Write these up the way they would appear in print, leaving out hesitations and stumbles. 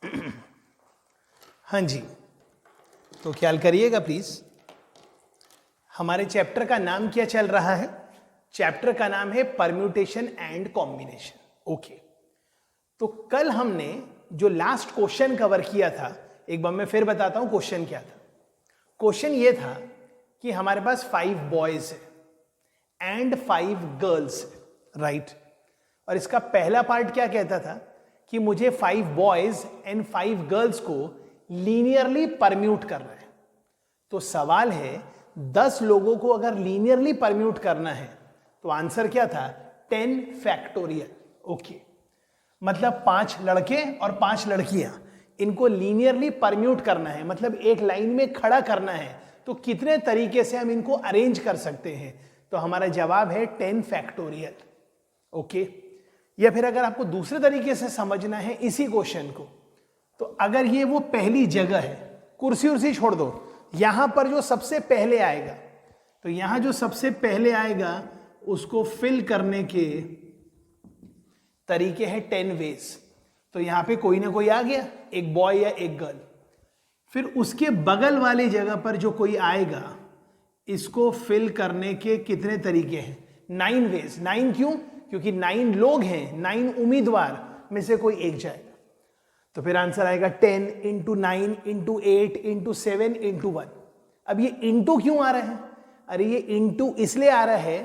हाँ जी, तो ख्याल करिएगा प्लीज। हमारे चैप्टर का नाम क्या चल रहा है? चैप्टर का नाम है परम्यूटेशन एंड कॉम्बिनेशन। ओके, तो कल हमने जो लास्ट क्वेश्चन कवर किया था, एक बार मैं फिर बताता हूं क्वेश्चन क्या था। क्वेश्चन ये था कि हमारे पास 5 बॉयज है एंड 5 गर्ल्स है, राइट। और इसका पहला पार्ट क्या कहता था कि मुझे 5 बॉयज एंड 5 गर्ल्स को लीनियरली परम्यूट करना है। तो सवाल है 10 लोगों को अगर लीनियरली परम्यूट करना है तो आंसर क्या था? 10 फैक्टोरियल। ओके, मतलब 5 लड़के और 5 लड़कियां, इनको लीनियरली परम्यूट करना है, मतलब एक लाइन में खड़ा करना है। तो कितने तरीके से हम इनको अरेंज कर सकते हैं? तो हमारा जवाब है 10 फैक्टोरियल। ओके, या फिर अगर आपको दूसरे तरीके से समझना है इसी क्वेश्चन को, तो अगर ये वो पहली जगह है, कुर्सी उर्सी छोड़ दो, यहां पर जो सबसे पहले आएगा, तो यहां जो सबसे पहले आएगा उसको फिल करने के तरीके हैं 10 वेज। तो यहां पे कोई ना कोई आ गया, एक बॉय या एक गर्ल। फिर उसके बगल वाली जगह पर जो कोई आएगा, इसको फिल करने के कितने तरीके हैं? 9 वेज। 9 क्यों? क्योंकि 9 लोग हैं, 9 उम्मीदवार में से कोई एक जाएगा। तो फिर आंसर आएगा 10 × 9 × 8 × 7 × 1। अब ये इंटू क्यों आ रहा है? अरे ये इंटू इसलिए आ रहा है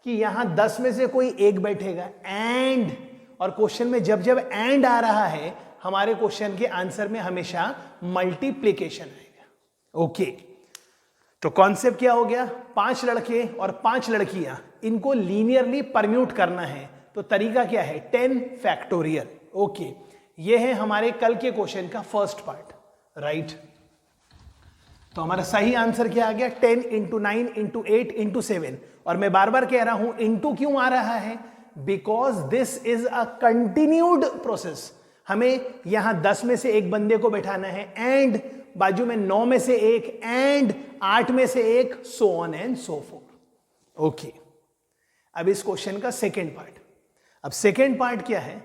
कि यहां 10 में से कोई एक बैठेगा एंड, और क्वेश्चन में जब जब एंड आ रहा है हमारे क्वेश्चन के आंसर में हमेशा मल्टीप्लिकेशन आएगा। ओके, तो कॉन्सेप्ट क्या हो गया? 5 लड़के और 5 लड़कियां, इनको लीनियरली परम्यूट करना है। तो तरीका क्या है? 10 फैक्टोरियल। ओके, ये है हमारे कल के क्वेश्चन का फर्स्ट पार्ट, राइट। तो हमारा सही आंसर क्या आ गया? 10 × 9 × 8 × 7। और मैं बार बार कह रहा हूं इंटू क्यों आ रहा है? Because this is a continued process. हमें यहां 10 में से एक बंदे को बैठाना है एंड बाजू में 9 में से एक एंड 8 में से एक, so on and so forth. Okay, अब इस क्वेश्चन का सेकेंड पार्ट। अब सेकेंड पार्ट क्या है?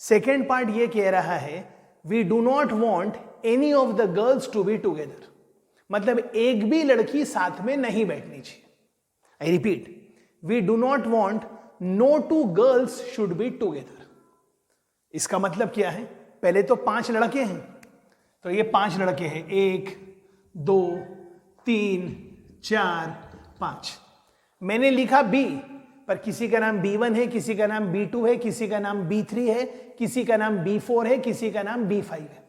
सेकेंड पार्ट ये कह रहा है we do not want any of the girls to be together. मतलब एक भी लड़की साथ में नहीं बैठनी चाहिए। I repeat, we do not want no 2 girls should be together. इसका मतलब क्या है? पहले तो 5 लड़के हैं, तो ये 5 लड़के हैं, 1 2 3 4 5। मैंने लिखा बी, पर किसी का नाम B1 है, किसी का नाम B2 है, किसी का नाम B3 है, किसी का नाम B4 है, किसी का नाम B5 है।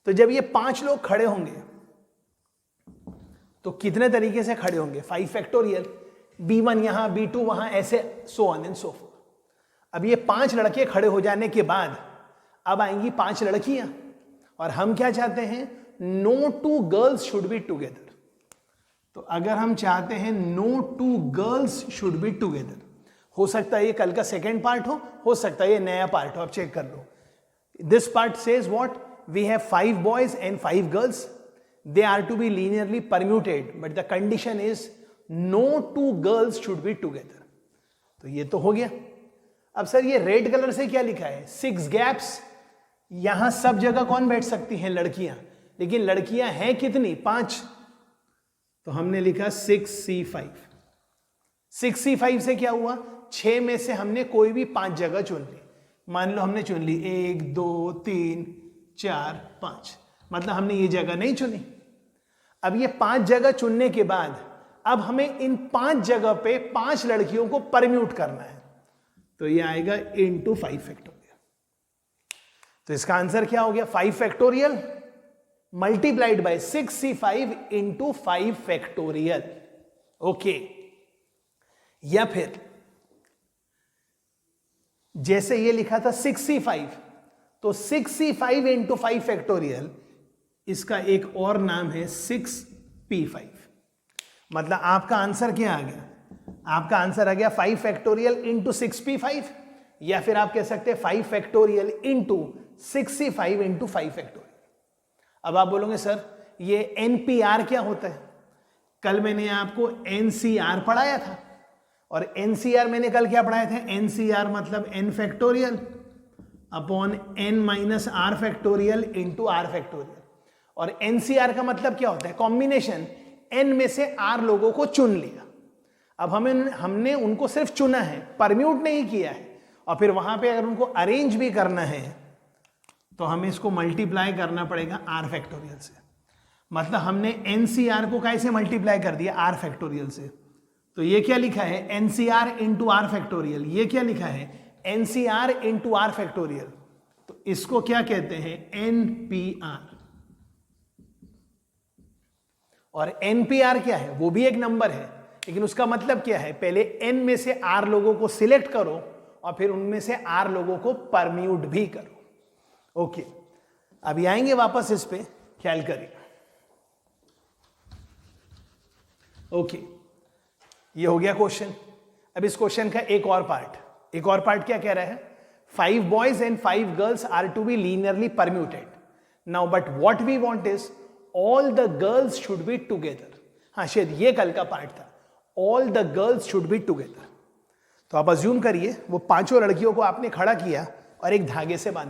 तो जब ये 5 लोग खड़े होंगे तो कितने तरीके से खड़े होंगे? 5 फैक्टोरियल। B1 यहां, B2 वहां, ऐसे सो ऑन एंड सो फोर्थ। अब ये 5 लड़के खड़े हो जाने के बाद अब आएंगी 5 लड़कियां, और हम क्या चाहते हैं? No 2 girls should be together. तो अगर हम चाहते हैं no 2 girls should be together, हो सकता है ये कल का सेकेंड पार्ट हो सकता है ये नया पार्ट हो, आप चेक कर लो। This part says what? We have 5 boys and 5 girls, they are to be linearly permuted, but the condition is no 2 girls should be together. तो ये तो हो गया। अब सर ये रेड कलर से क्या लिखा है? 6 गैप्स। यहां सब जगह कौन बैठ सकती हैं? लड़कियां। लेकिन लड़कियां हैं कितनी? 5। तो हमने लिखा 6C5। 6C5 से क्या हुआ? 6 में से हमने कोई भी 5 जगह चुन ली। मान लो हमने चुन ली 1 2 3 4 5, मतलब हमने ये जगह नहीं चुनी। अब ये 5 जगह चुनने के बाद अब हमें इन 5 जगह पे 5 लड़कियों को परम्यूट करना है। तो ये आएगा इंटू 5 फैक्टोरियल। तो इसका आंसर क्या हो गया? 5 factorial multiplied by 6C5 into 5 factorial. Okay, या फिर जैसे ये लिखा था 6C5, तो 6C5 इंटू 5 फैक्टोरियल, इसका एक और नाम है 6P5। मतलब आपका आंसर क्या आ गया? आपका आंसर आ गया 5 फैक्टोरियल इंटू 6P5, या फिर आप कह सकते हैं 5 factorial into 6C5 into 5 factorial. अब आप बोलोगे सर ये NPR क्या होता है? कल मैंने आपको NCR पढ़ाया था, और NCR मैंने कल क्या पढ़ाया था? NCR मतलब N factorial. Upon n minus r factorial into r factorial. और एनसीआर का मतलब क्या होता है? कॉम्बिनेशन। n में से r लोगों को चुन लिया, अब हमने उनको सिर्फ चुना है, परम्यूट नहीं किया है। और फिर वहां पे अगर उनको अरेंज भी करना है तो हमें इसको मल्टीप्लाई करना पड़ेगा आर फैक्टोरियल से। मतलब हमने एनसीआर को कैसे मल्टीप्लाई कर दिया? आर फैक्टोरियल से। तो ये क्या लिखा है? NCR into r factorial. ये क्या लिखा है? NCR into r factorial. तो इसको क्या कहते हैं? एनपीआर। और एनपीआर क्या है? वो भी एक नंबर है, लेकिन उसका मतलब क्या है? पहले n में से r लोगों को सिलेक्ट करो और फिर उनमें से r लोगों को परम्यूट भी करो। ओके, अभी आएंगे वापस इस पे, ख्याल करिए। ओके, ये हो गया क्वेश्चन। अब इस क्वेश्चन का एक और पार्ट क्या कह रहा है? 5 boys and 5 girls are to be linearly permuted. Now, but what we want is all the girls should be together. हाँ, शायद ये कल का पार्ट था, all the girls should be together. तो आप अज्यूम करिए वो पांचों लड़कियों को आपने खड़ा किया और एक धागे से बांध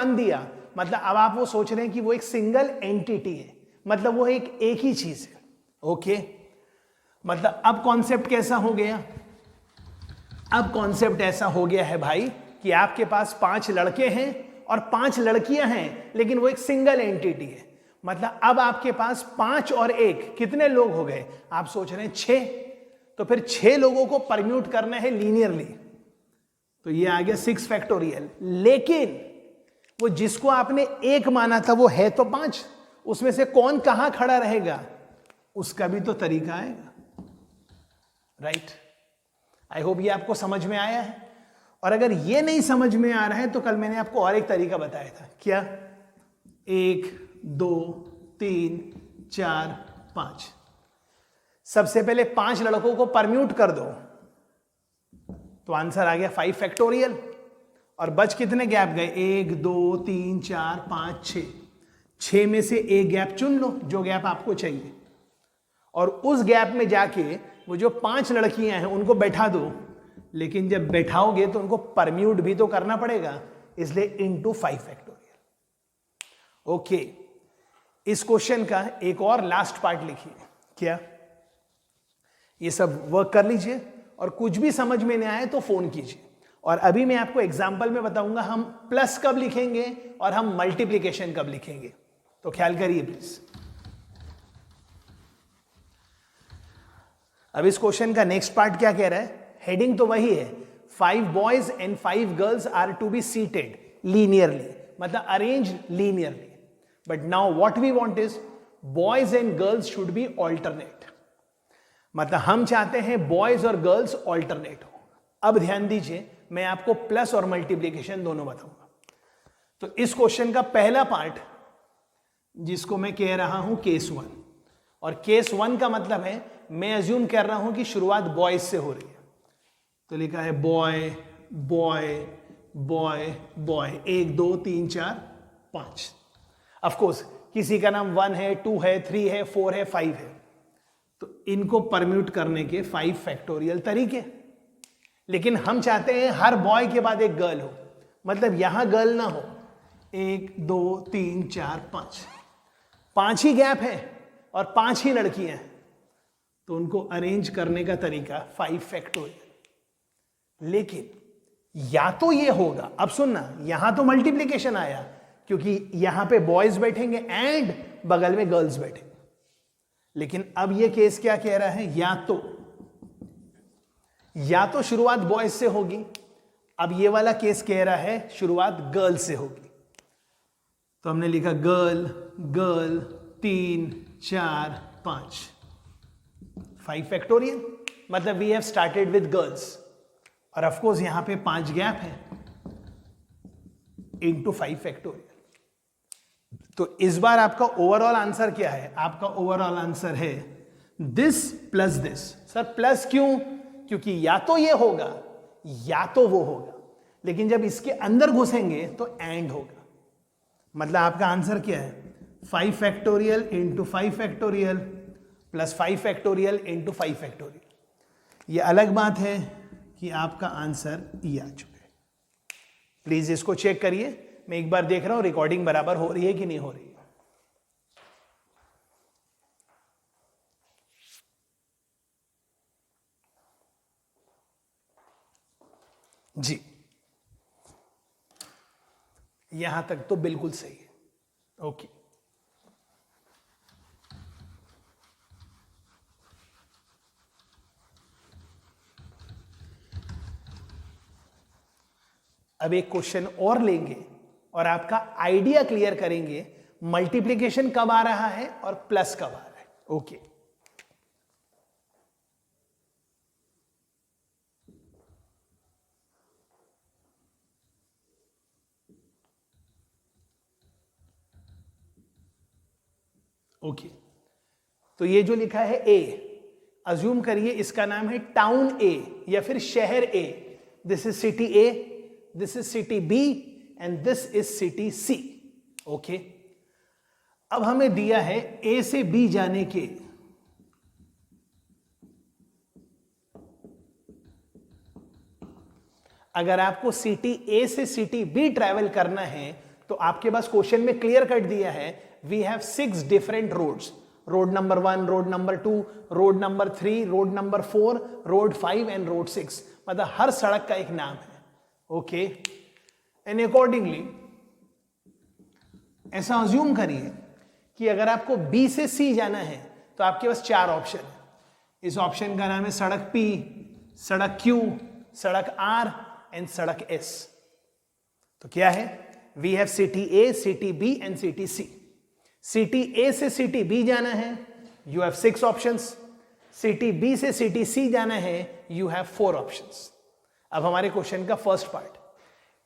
दिया। मतलब अब आप वो सोच रहे हैं कि वो एक सिंगल एंटिटी है, मतलब वो एक ही चीज है। ओके, मतलब अब कॉन्सेप्ट कैसा हो गया? अब कॉन्सेप्ट ऐसा हो गया है भाई कि आपके पास 5 लड़के हैं और 5 लड़कियां हैं, लेकिन वो एक सिंगल एंटिटी है। मतलब अब आपके पास 5 और 1 कितने लोग हो गए? आप सोच रहे हैं 6। तो फिर 6 लोगों को परम्यूट करना है लीनियरली, तो ये आ गया 6 फैक्टोरियल। लेकिन वो जिसको आपने 1 माना था वो है तो 5, उसमें से कौन कहां खड़ा रहेगा उसका भी तो तरीका आएगा, राइट? आई होप ये आपको समझ में आया है। और अगर ये नहीं समझ में आ रहा है तो कल मैंने आपको और एक तरीका बताया था। क्या? 1 2 3 4 5। सबसे पहले 5 लड़कों को परम्यूट कर दो तो आंसर आ गया 5 फैक्टोरियल। और बच कितने गैप गए? 1 2 3 4 5 6। 6 में से एक गैप चुन लो, जो गैप आपको चाहिए, और उस गैप में जाके वो जो 5 लड़कियां हैं उनको बैठा दो। लेकिन जब बैठाओगे तो उनको परम्यूट भी तो करना पड़ेगा, इसलिए इंटू 5 फैक्टोरियल। ओके, इस क्वेश्चन का एक और लास्ट पार्ट लिखिए। क्या? ये सब वर्क कर लीजिए और कुछ भी समझ में नहीं आए तो फोन कीजिए। और अभी मैं आपको एग्जाम्पल में बताऊंगा हम प्लस कब लिखेंगे और हम मल्टीप्लीकेशन कब लिखेंगे, तो ख्याल करिए प्लीज। अब इस क्वेश्चन का नेक्स्ट पार्ट क्या कह रहा है? हेडिंग तो वही है, 5 boys and 5 girls are to be seated linearly, मतलब arrange linearly. But now what we want is boys and girls should be alternate. मतलब हम चाहते हैं बॉयज और गर्ल्स ऑल्टरनेट हो। अब ध्यान दीजिए, मैं आपको प्लस और मल्टीप्लीकेशन दोनों बताऊंगा। तो इस क्वेश्चन का पहला पार्ट जिसको मैं कह रहा हूं केस 1, और केस 1 का मतलब है मैं अज्यूम कर रहा हूं कि शुरुआत बॉयज से हो रही है। तो लिखा है boy boy boy boy, 1 2 3 4 5। Of course किसी का नाम 1 है, 2 है, 3 है, 4 है, 5 है, तो इनको परम्यूट करने के 5 फैक्टोरियल तरीके। लेकिन हम चाहते हैं हर बॉय के बाद एक गर्ल हो, मतलब यहां गर्ल ना हो। 1 2 3 4 5, 5 ही गैप है और 5 ही लड़कियां हैं, तो उनको अरेंज करने का तरीका 5 फैक्टोरियल। लेकिन या तो ये होगा, अब सुनना, यहां तो मल्टीप्लीकेशन आया क्योंकि यहां पे बॉयज बैठेंगे एंड बगल में गर्ल्स बैठेंगे। लेकिन अब ये केस क्या कह रहा है? या तो शुरुआत बॉयज से होगी, अब ये वाला केस कह रहा है शुरुआत गर्ल से होगी। तो हमने लिखा गर्ल गर्ल 3 4 5, 5 फैक्टोरियल, मतलब we have started with girls. और ऑफ कोर्स यहां पे 5 गैप है इंटू 5 फैक्टोरियल। तो इस बार आपका ओवरऑल आंसर क्या है? आपका ओवरऑल आंसर है this plus this. Sir plus क्यों? क्योंकि या तो ये होगा या तो वो होगा, लेकिन जब इसके अंदर घुसेंगे तो एंड होगा। मतलब आपका आंसर क्या है? 5 factorial into 5 factorial plus 5 factorial into 5 factorial. ये अलग बात है कि आपका आंसर ये आ चुका है। प्लीज इसको चेक करिए, मैं एक बार देख रहा हूं रिकॉर्डिंग बराबर हो रही है कि नहीं हो रही है। जी, यहां तक तो बिल्कुल सही है। ओके, अब एक क्वेश्चन और लेंगे और आपका आइडिया क्लियर करेंगे मल्टीप्लिकेशन कब आ रहा है और प्लस कब आ रहा है। ओके, ओके, तो ये जो लिखा है ए, अज्यूम करिए इसका नाम है टाउन ए या फिर शहर A. This is city A, this is city B and this is city C. Okay, अब हमें दिया है ए से बी जाने के अगर आपको सिटी ए से सिटी बी ट्रैवल करना है तो आपके पास क्वेश्चन में क्लियर कट दिया है we have 6 different roads, road number 1, road number 2, road number 3, road number 4, road 5 and road 6। मतलब हर सड़क का एक नाम है। ओके, एंड अकॉर्डिंगली ऐसा अज्यूम करिए कि अगर आपको बी से सी जाना है तो आपके पास 4 ऑप्शन है। इस ऑप्शन का नाम है सड़क पी, सड़क क्यू, सड़क आर एंड सड़क एस। तो क्या है, we have city A, city B and city C. City A से सिटी बी जाना है, you have 6 options. City B से सिटी सी जाना है, यू हैव 4 ऑप्शंस। अब हमारे क्वेश्चन का first part,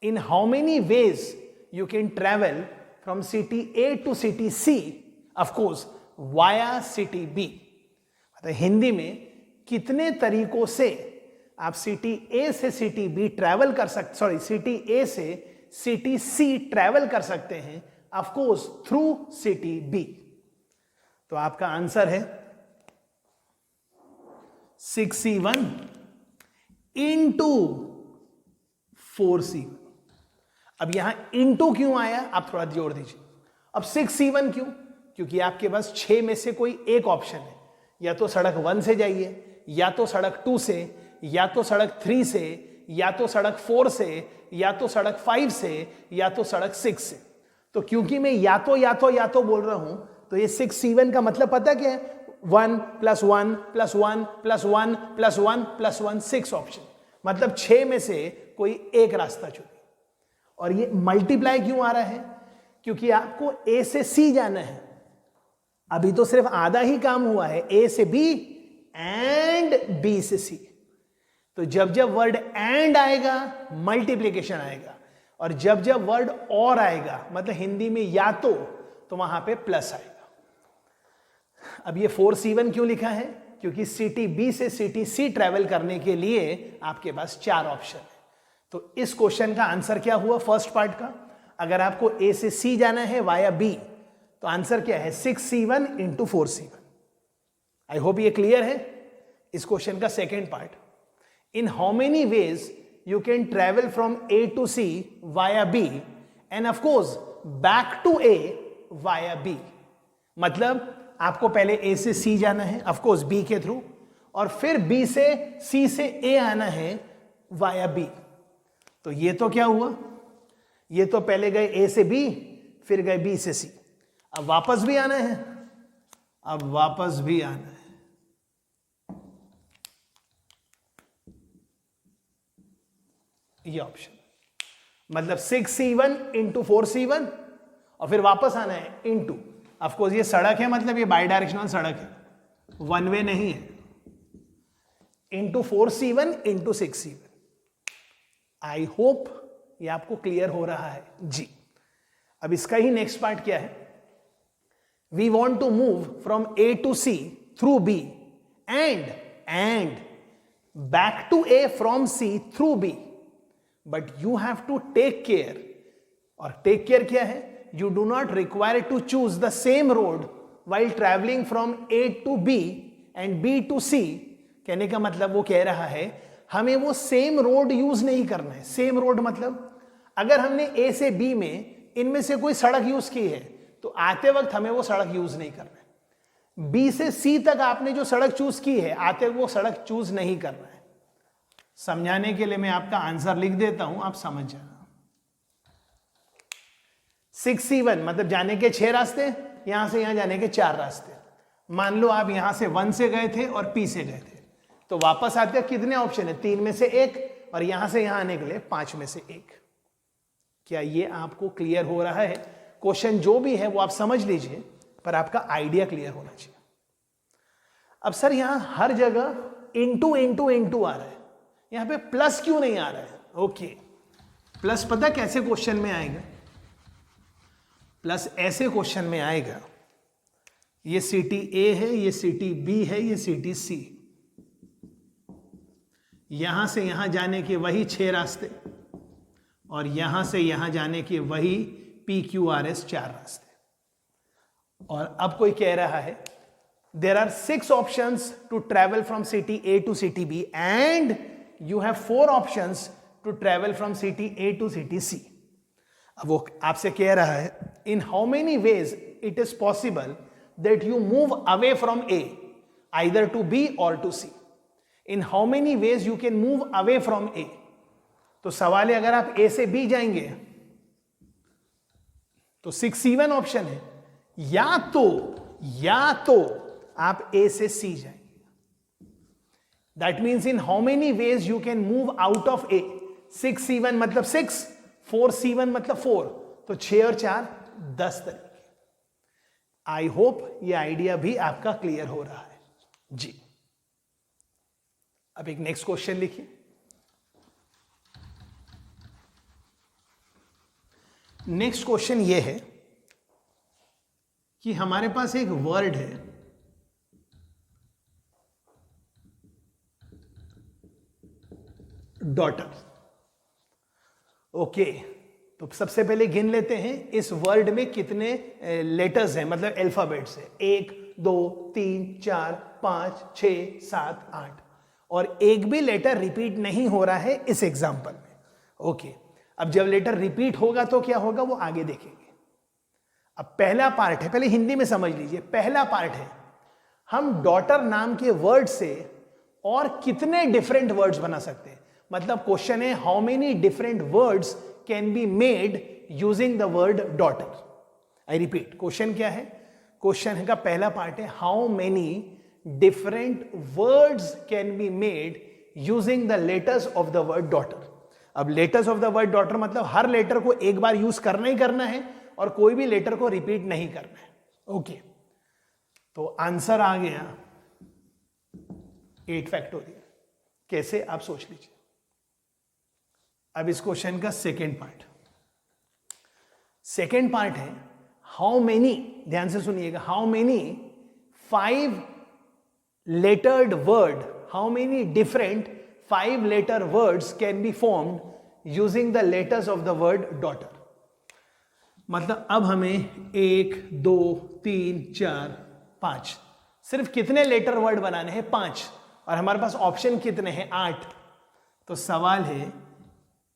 in how many ways you can travel from city A to city C, of course via city B. मतलब हिंदी में कितने तरीकों से आप सिटी ए से सिटी बी ट्रैवल कर सकते, सॉरी सिटी ए से सिटी सी ट्रैवल कर सकते हैं, of course through city B. तो आपका आंसर है 6C1 इंटू 4C1। अब यहां इंटू क्यों आया, आप थोड़ा जोर दीजिए। अब 6C1 क्यों, क्योंकि आपके पास 6 में से कोई एक ऑप्शन है, या तो सड़क 1 से जाइए, या तो सड़क 2 से, या तो सड़क 3 से, या तो सड़क 4 से, या तो सड़क 5 से, या तो सड़क 6 से। तो क्योंकि मैं या तो बोल रहा हूं, तो ये 6C1 का मतलब पता क्या है, 1 + 1 + 1 + 1 + 1 + 1, 6 ऑप्शन। मतलब 6 में से कोई एक रास्ता चुनिए। और ये मल्टीप्लाई क्यों आ रहा है, क्योंकि आपको ए से सी जाना है। अभी तो सिर्फ आधा ही काम हुआ है, ए से बी एंड बी से सी। तो जब जब वर्ड एंड आएगा मल्टीप्लिकेशन आएगा, और जब जब वर्ड और आएगा, मतलब हिंदी में या तो वहां पे प्लस आएगा। अब ये 4C1 क्यों लिखा है, क्योंकि सिटी बी से सिटी सी ट्रैवल करने के लिए आपके पास 4 ऑप्शन है। तो इस क्वेश्चन का आंसर क्या हुआ फर्स्ट पार्ट का, अगर आपको ए से सी जाना है वाया बी, तो आंसर क्या है 6C1 into 4C1। I hope ये क्लियर है। इस क्वेश्चन का second part, in how many veg you can travel from A to C via B and of course back to A via B। मतलब आपको पहले A से C जाना है, of course B के थ्रू, और फिर B से C से A आना है via B। तो ये तो क्या हुआ, ये तो पहले गए A से B, फिर गए B से C। अब वापस भी आना है, अब वापस भी आना है। ये ऑप्शन, मतलब 6C1 इंटू 4C1, और फिर वापस आना है इंटू, ऑफकोर्स ये सड़क है, मतलब ये बाई डायरेक्शनल सड़क है, वन वे नहीं है, into 4C1 into 6C1। I hope ये आपको क्लियर हो रहा है जी। अब इसका ही नेक्स्ट पार्ट क्या है, we want to move from A to C through B and back to A from C through B, but you have to take care, और टेक केयर क्या है, you do not require to choose the same road while travelling from A to B and B to C। कहने का मतलब वो कह रहा है हमें वो सेम रोड यूज नहीं करना है। सेम रोड मतलब अगर हमने ए से बी में इनमें से कोई सड़क यूज की है तो आते वक्त हमें वो सड़क यूज नहीं करना है। बी से सी तक आपने जो सड़क चूज की है आते वक्त वो सड़क चूज नहीं करना है। समझाने के लिए मैं आपका आंसर लिख देता हूं, आप समझ जाना। 6C1 मतलब जाने के 6 रास्ते, यहां से यहां जाने के 4 रास्ते। मान लो आप यहां से 1 से गए थे और P से गए थे, तो वापस आते कितने ऑप्शन है? 3 में से 1, और यहां से यहां आने के लिए 5 में से 1। क्या ये आपको क्लियर हो रहा है? क्वेश्चन जो भी है वो आप समझ लीजिए, पर आपका आइडिया क्लियर होना चाहिए। अब सर यहां हर जगह इंटू इंटू इंटू आ रहा है, यहां पे प्लस क्यों नहीं आ रहा है? ओके, प्लस पता कैसे क्वेश्चन में आएगा? प्लस ऐसे क्वेश्चन में आएगा, ये सिटी ए है, ये सिटी बी है, ये सिटी सी, यहां से यहां जाने के वही 6 रास्ते, और यहां से यहां जाने के वही PQRS 4 रास्ते। और अब कोई कह रहा है there are 6 options to travel from city A to city B and you have 4 options to travel from city A to city C. अब वो आपसे कह रहा है in how many ways it is possible that you move away from A either to B और to C. In how many ways you can move away from A. तो सवाल है अगर आप ए से बी जाएंगे तो 6C1 ऑप्शन है, या तो आप ए से सी जाएंगे। That means in how many ways you can move out of A. 6C1 मतलब 6, 4C1 मतलब 4, तो 6 और 4 10 तरीके। आई होप ये आइडिया भी आपका क्लियर हो रहा है जी। अब एक नेक्स्ट क्वेश्चन लिखिए। नेक्स्ट क्वेश्चन ये है कि हमारे पास एक वर्ड है, डॉटर। ओके, तो सबसे पहले गिन लेते हैं इस वर्ड में कितने लेटर्स हैं, मतलब अल्फाबेट्स है। 1 2 3 4 5 6 7 8, और एक भी लेटर रिपीट नहीं हो रहा है इस एग्जाम्पल में। ओके, अब जब लेटर रिपीट होगा तो क्या होगा वो आगे देखेंगे। अब पहला पार्ट है, पहले हिंदी में समझ लीजिए। पहला पार्ट है हम डॉटर नाम के वर्ड से और कितने डिफरेंट वर्ड्स बना सकते हैं। मतलब क्वेश्चन है how many different words can be made using the word daughter. I repeat, question क्या है? क्वेश्चन का पहला पार्ट है how many different words can be made using the letters of the word daughter. अब letters of the word daughter मतलब हर letter को एक बार यूज करना ही करना है और कोई भी लेटर को रिपीट नहीं करना है। ओके, तो आंसर आ गया 8 फैक्टोरियल। कैसे आप सोच लीजिए। अब इस क्वेश्चन का सेकेंड पार्ट है हाउ मेनी, ध्यान से सुनिएगा, how many 5 lettered word, how many different 5 letter words can be formed using the letters of the word daughter। मतलब अब हमें 1 2 3 4 5 सिर्फ कितने लेटर वर्ड बनाने हैं? 5, और हमारे पास ऑप्शन कितने हैं? 8। तो सवाल है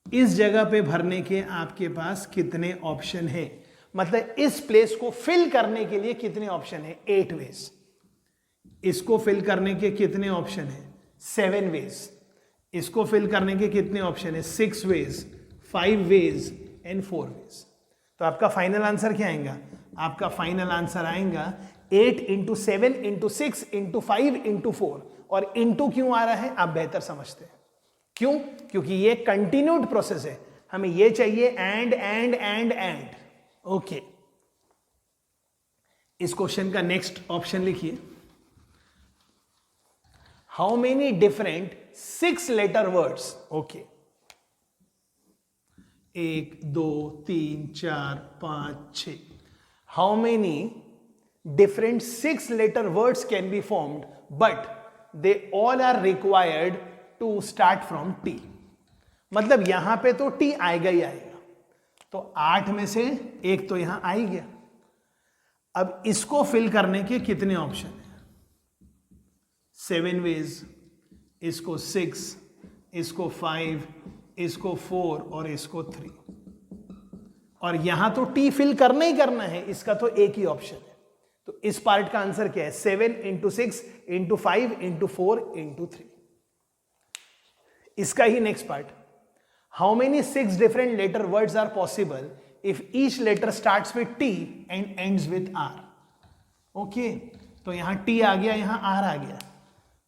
इस जगह पे भरने के आपके पास कितने ऑप्शन है? मतलब इस प्लेस को फिल करने के लिए कितने ऑप्शन है? 8 वेज। इसको फिल करने के कितने ऑप्शन है? 7 वेज। इसको फिल करने के कितने ऑप्शन है? 6 वेज, 5 वेज एंड 4 वेज। तो आपका फाइनल आंसर क्या आएगा? आपका फाइनल आंसर आएगा 8 इंटू 7 इंटू 6 इंटू 5 इंटू 4। और इंटू क्यों आ रहा है आप बेहतर समझते हैं। क्यों? क्योंकि ये कंटिन्यूड प्रोसेस है, हमें ये चाहिए and and and and. Okay, इस क्वेश्चन का नेक्स्ट ऑप्शन लिखिए, how many different 6 letter words. Okay, 1 2 3 4 5 6, how many different 6 letter words can be formed but they all are required to start from T। मतलब यहां पे तो T आएगा ही आएगा, तो 8 में से एक तो यहां आ ही गया। अब इसको फिल करने के कितने ऑप्शन हैं? 7 वेज, इसको 6, इसको 5, इसको 4 और इसको 3। और यहां तो टी फिल करना ही करना है, इसका तो एक ही ऑप्शन है। तो इस पार्ट का आंसर क्या है? 7 इंटू 6 इंटू 5 इंटू 4 इंटू 3। इसका ही next part, how many 6 different letter words are possible if each letter starts with T and ends with R. Okay, तो यहां टी आ गया, यहां आर आ गया,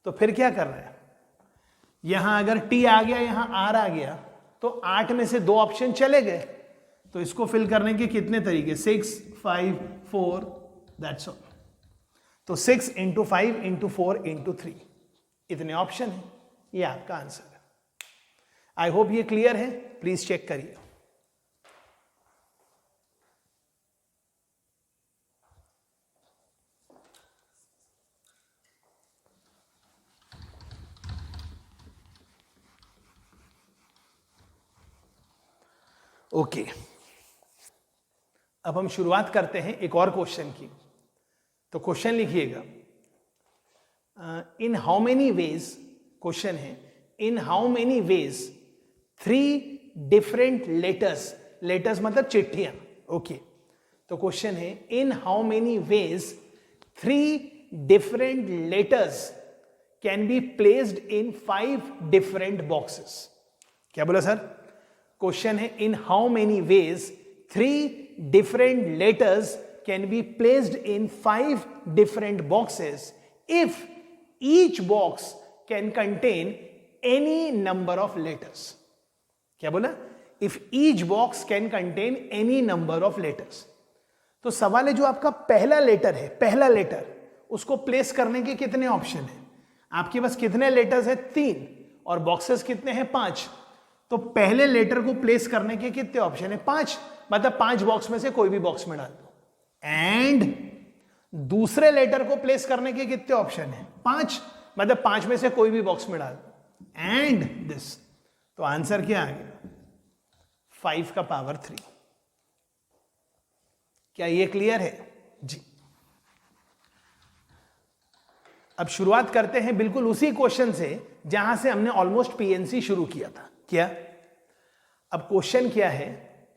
तो फिर क्या कर रहा है? यहां अगर टी आ गया, यहां आर आ गया, तो 8 में से 2 ऑप्शन चले गए। तो इसको फिल करने के कितने तरीके? 6, 5, 4, दैट्स ऑल। तो 6 इंटू 5 इंटू 4 इंटू 3, इतने ऑप्शन है, ये आपका आंसर है। आई होप ये क्लियर है, प्लीज चेक करिए। ओके, अब हम शुरुआत करते हैं एक और क्वेश्चन की। तो क्वेश्चन लिखिएगा, in how many ways, question है, in how many ways 3 different letters, letters मतलब चिट्ठियां। ओके, तो क्वेश्चन है, in how many ways 3 different letters can be placed in 5 different boxes. क्या बोला सर? क्वेश्चन है, in how many ways 3 different letters can be placed in 5 different boxes if each box can contain any number of letters. क्या बोला? If each box can contain any number of letters. तो सवाल है, जो आपका पहला letter है, पहला लेटर, उसको प्लेस करने के कितने ऑप्शन है? आपके पास कितने लेटर्स है? 3, और बॉक्सेस कितने हैं? 5। तो पहले लेटर को प्लेस करने के कितने ऑप्शन है? 5, मतलब 5 बॉक्स में से कोई भी बॉक्स में डाल दो। एंड दूसरे लेटर को प्लेस करने के कितने ऑप्शन है? 5, मतलब 5 में से कोई भी बॉक्स में डाल दो। एंड दिस, तो आंसर क्या आ गया? 5 का पावर 3। क्या ये क्लियर है जी? अब शुरुआत करते हैं बिल्कुल उसी क्वेश्चन से जहां से हमने ऑलमोस्ट पीएनसी शुरू किया था। क्या? अब क्वेश्चन क्या है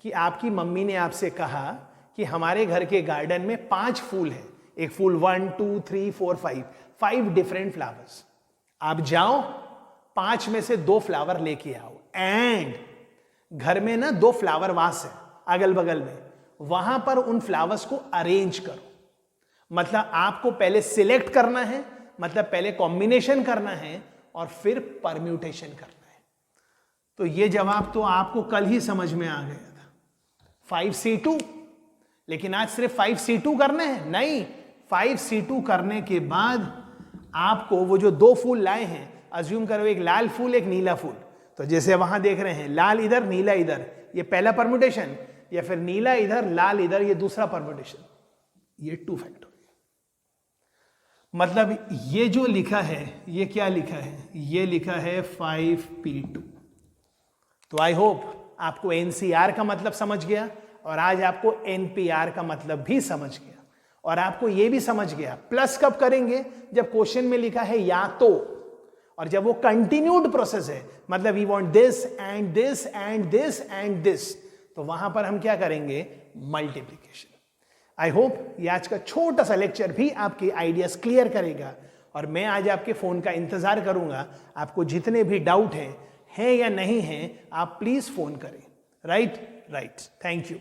कि आपकी मम्मी ने आपसे कहा कि हमारे घर के गार्डन में 5 फूल हैं, एक फूल 1, 2, 3, 4, 5 डिफरेंट फ्लावर्स। आप जाओ, 5 में से 2 फ्लावर लेके आओ, एंड घर में ना 2 फ्लावर वास है अगल बगल में, वहां पर उन फ्लावर्स को अरेंज करो। मतलब आपको पहले सिलेक्ट करना है, मतलब पहले कॉम्बिनेशन करना है और फिर परम्यूटेशन करना है। तो ये जवाब तो आपको कल ही समझ में आ गया था, 5C2। लेकिन आज सिर्फ 5C2 करना है? नहीं, 5C2 करने के बाद आपको वो जो 2 फूल लाए हैं, अज्यूम करो एक लाल फूल एक नीला फूल, तो जैसे वहां देख रहे हैं लाल इधर नीला इधर, ये पहला परम्यूटेशन, या फिर नीला इधर लाल इधर, ये दूसरा परम्यूटेशन, ये 2 फैक्टर। मतलब ये जो लिखा है, ये क्या लिखा है? ये लिखा है 5P2। तो आई होप आपको एनसीआर का मतलब समझ गया, और आज आपको एनपीआर का मतलब भी समझ गया, और आपको यह भी समझ गया प्लस कब करेंगे? जब क्वेश्चन में लिखा है या तो, और जब वो कंटिन्यूड प्रोसेस है, मतलब we want this and this and this and this, तो वहां पर हम क्या करेंगे? मल्टीप्लीकेशन। आई होप ये आज का छोटा सा लेक्चर भी आपके आइडियाज क्लियर करेगा, और मैं आज आपके फोन का इंतजार करूंगा। आपको जितने भी डाउट हैं या नहीं हैं, आप प्लीज फोन करें। राइट? Thank you.